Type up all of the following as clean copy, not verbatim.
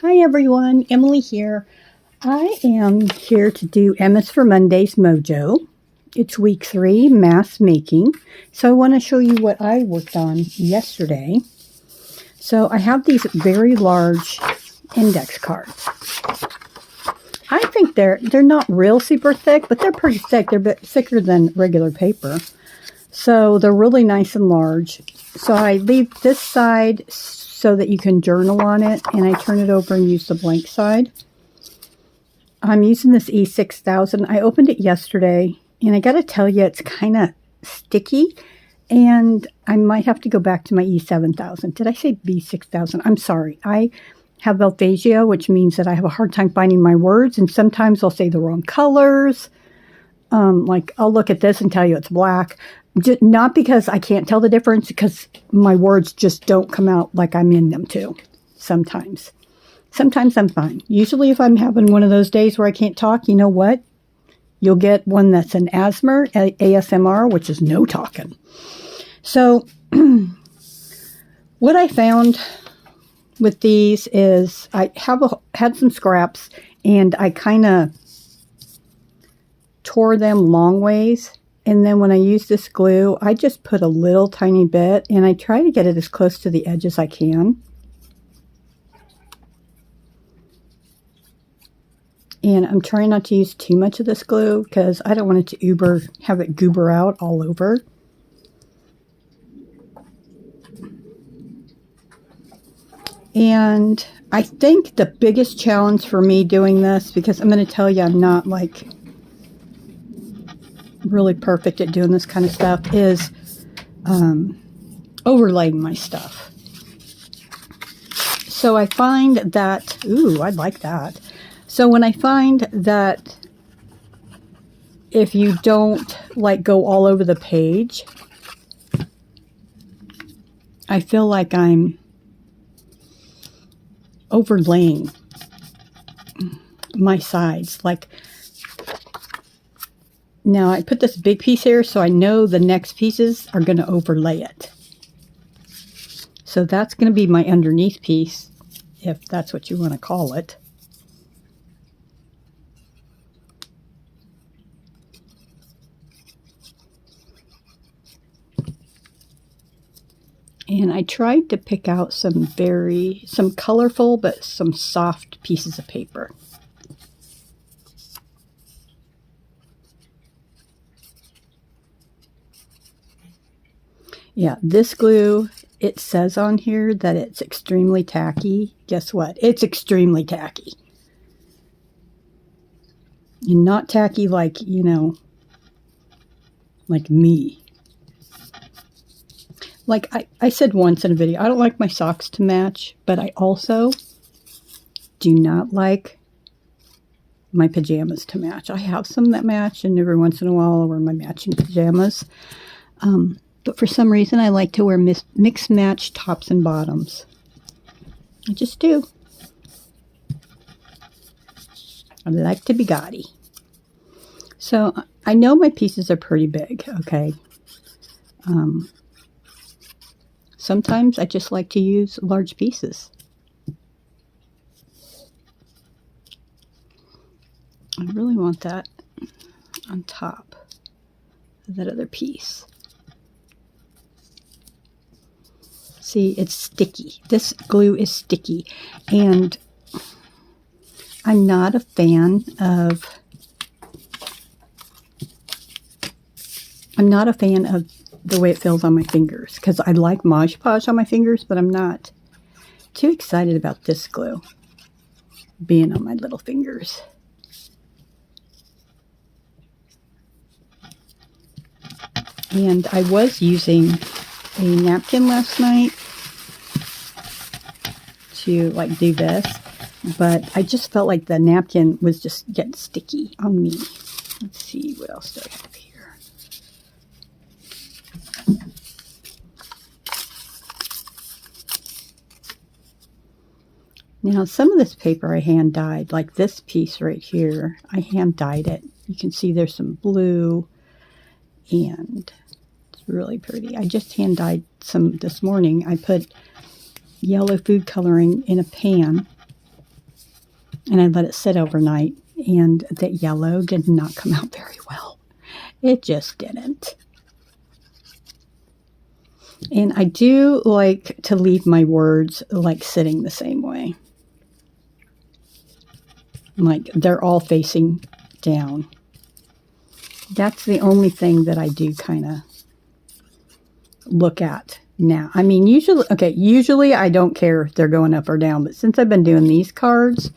Hi everyone, Emily here. I am here to do M is for Monday's Mojo. It's week 3, mask making. So I want to show you what I worked on yesterday. So I have these very large index cards. I think they're not real super thick, but they're pretty thick. They're a bit thicker than regular paper. So they're really nice and large. So I leave this side so that you can journal on it, and I turn it over and use the blank side. I'm using this E6000. I opened it yesterday, and I got to tell you, it's kind of sticky, and I might have to go back to my E7000. Did I say B6000? I'm sorry. I have aphasia, which means that I have a hard time finding my words, and sometimes I'll say the wrong colors. Like, I'll look at this and tell you it's black. Not because I can't tell the difference, because my words just don't come out like I'm in them to sometimes. Sometimes I'm fine. Usually if I'm having one of those days where I can't talk, you know what? You'll get one that's an ASMR, which is no talking. So what I found with these is I had some scraps, and I kind of tore them long ways. And then when I use this glue, I just put a little tiny bit, and I try to get it as close to the edge as I can. And I'm trying not to use too much of this glue because I don't want it to have it goober out all over. And I think the biggest challenge for me doing this, because I'm going to tell you I'm not like really perfect at doing this kind of stuff, is overlaying my stuff. So I find that, ooh, I like that. So when I find that if you don't like go all over the page, I feel like I'm overlaying my sides. Like, now I put this big piece here, so I know the next pieces are going to overlay it. So that's going to be my underneath piece, if that's what you want to call it. And I tried to pick out some colorful but some soft pieces of paper. Yeah, this glue, it says on here that it's extremely tacky. Guess what? It's extremely tacky. And not tacky like, you know, like me. Like I said once in a video, I don't like my socks to match, but I also do not like my pajamas to match. I have some that match, and every once in a while I'll wear my matching pajamas. But for some reason, I like to wear mix match tops and bottoms. I just do. I like to be gaudy. So I know my pieces are pretty big, okay? Sometimes I just like to use large pieces. I really want that on top of that other piece. See, it's sticky. This glue is sticky, and I'm not a fan of the way it feels on my fingers, because I like Mod Podge on my fingers, but I'm not too excited about this glue being on my little fingers. And I was using a napkin last night to like do this, but I just felt like the napkin was just getting sticky on me. Let's see, what else do I have here? Now, some of this paper I hand dyed, like this piece right here, I hand dyed it. You can see there's some blue, and it's really pretty. I just hand dyed some this morning. I put yellow food coloring in a pan, and I let it sit overnight, and that yellow did not come out very well. It just didn't. And I do like to leave my words like sitting the same way. Like they're all facing down. That's the only thing that I do kind of look at now. I mean, usually I don't care if they're going up or down, but since I've been doing these cards,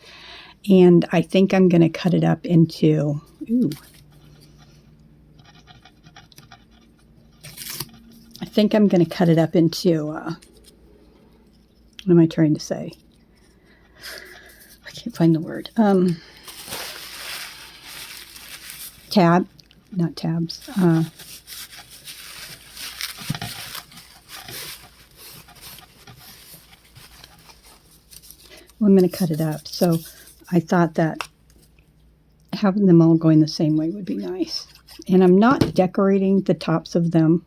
and I think I'm going to cut it up into, I think I'm going to cut it up into, what am I trying to say? I can't find the word. Not tabs. I'm going to cut it up. So I thought that having them all going the same way would be nice. And I'm not decorating the tops of them.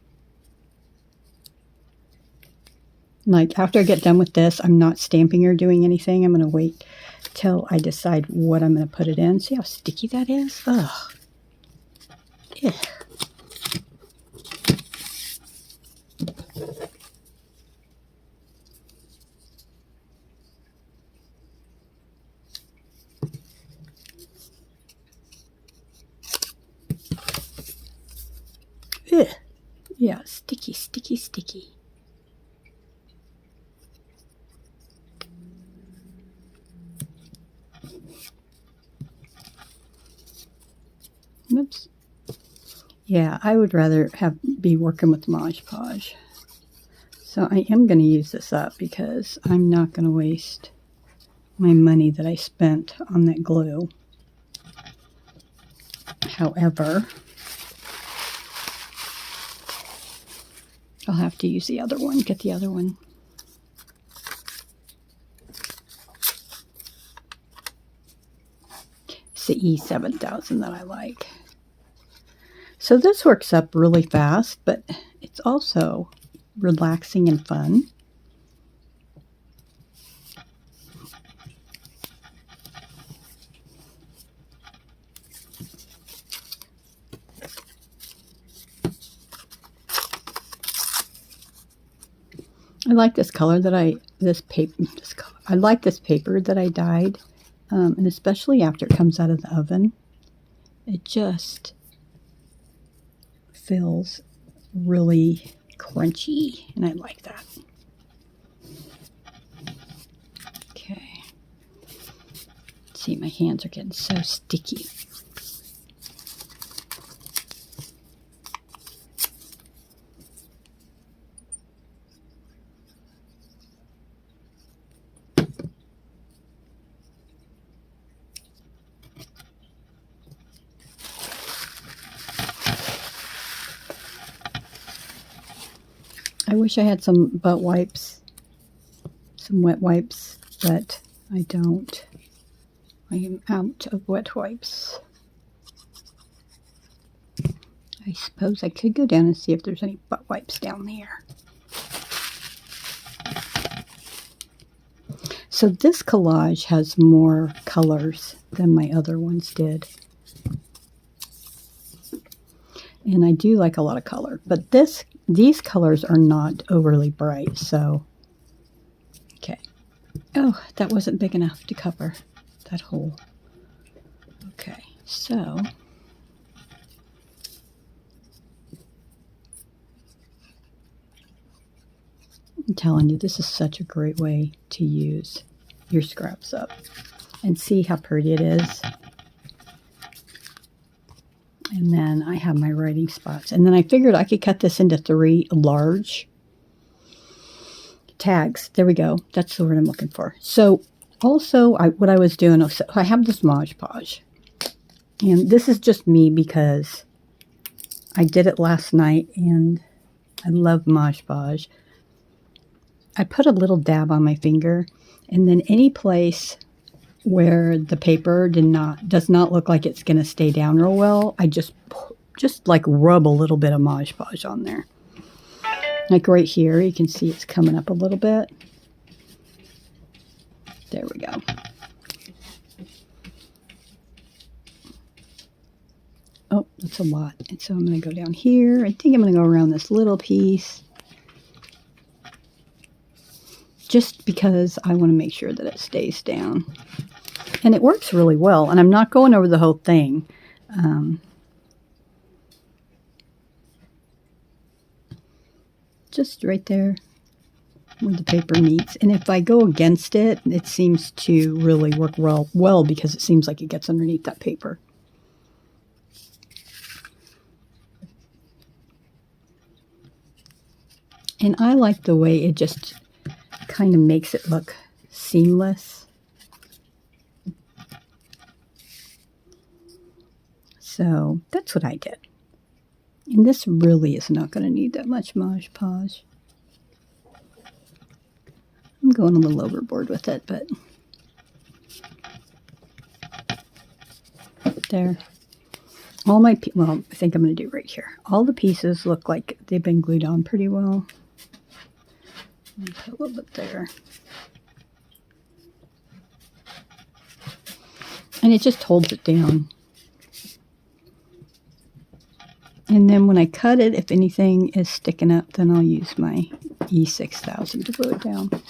Like after I get done with this, I'm not stamping or doing anything. I'm going to wait till I decide what I'm going to put it in. See how sticky that is? Ugh. Yeah. Ugh. Yeah, sticky, sticky, sticky. Oops. Yeah, I would rather be working with Mod Podge. So I am going to use this up because I'm not going to waste my money that I spent on that glue. However, I'll have to use the other one, get the other one. It's the E7000 that I like. So this works up really fast, but it's also relaxing and fun. I like this color that I like this paper that I dyed, and especially after it comes out of the oven, it just feels really crunchy, and I like that. Okay. See, my hands are getting so sticky. I wish I had some butt wipes, some wet wipes, but I don't. I am out of wet wipes. I suppose I could go down and see if there's any butt wipes down there. So this collage has more colors than my other ones did. And I do like a lot of color, but these colors are not overly bright, so okay. Oh, that wasn't big enough to cover that hole. Okay, so I'm telling you, this is such a great way to use your scraps up. And see how pretty it is. And then I have my writing spots. And then I figured I could cut this into 3 large tags. There we go. That's the word I'm looking for. So also what I was doing, I have this Mod Podge. And this is just me because I did it last night and I love Mod Podge. I put a little dab on my finger, and then any place where the paper does not look like it's going to stay down real well, I just like rub a little bit of Mod Podge on there. Like right here, you can see it's coming up a little bit. There we go. that's a lot. And so I'm going to go down here. I think I'm going to go around this little piece. Just because I want to make sure that it stays down. And it works really well. And I'm not going over the whole thing. Just right there where the paper meets. And if I go against it, it seems to really work well because it seems like it gets underneath that paper. And I like the way it just kind of makes it look seamless. So that's what I did. And this really is not going to need that much Mod Podge. I'm going a little overboard with it, but there. All my, well, I think I'm going to do right here. All the pieces look like they've been glued on pretty well. Put a little bit there. And it just holds it down. And then when I cut it, if anything is sticking up, then I'll use my E6000 to glue it down. But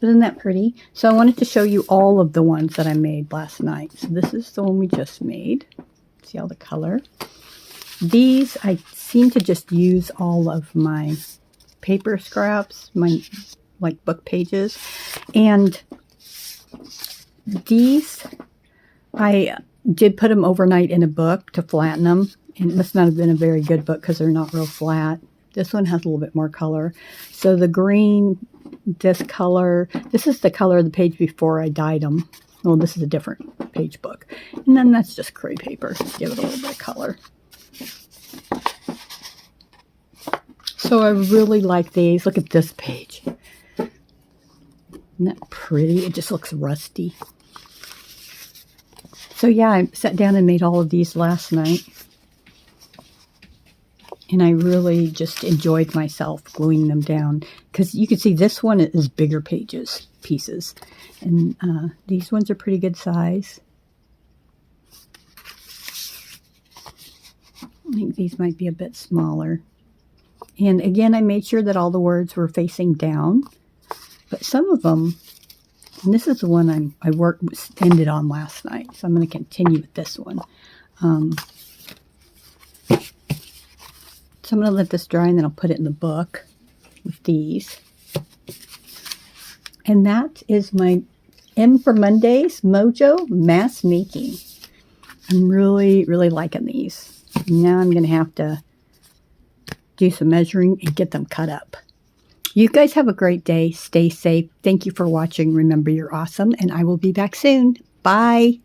isn't that pretty? So I wanted to show you all of the ones that I made last night. So this is the one we just made. See all the color? These, I seem to just use all of my paper scraps, my like book pages. And these, I did put them overnight in a book to flatten them. And it must not have been a very good book because they're not real flat. This one has a little bit more color. So the green, this color, this is the color of the page before I dyed them. Well, this is a different page book. And then that's just crepe paper. Give it a little bit of color. So I really like these. Look at this page. Isn't that pretty? It just looks rusty. So yeah, I sat down and made all of these last night. And I really just enjoyed myself gluing them down. Because you can see this one is bigger pieces. And these ones are pretty good size. I think these might be a bit smaller. And again, I made sure that all the words were facing down. But some of them, and this is the one I ended on last night. So I'm going to continue with this one. So I'm going to let this dry and then I'll put it in the book with these. And that is my M for Mondays Mojo Mass Making. I'm really, really liking these. Now I'm going to have to do some measuring and get them cut up. You guys have a great day. Stay safe. Thank you for watching. Remember, you're awesome. And I will be back soon. Bye.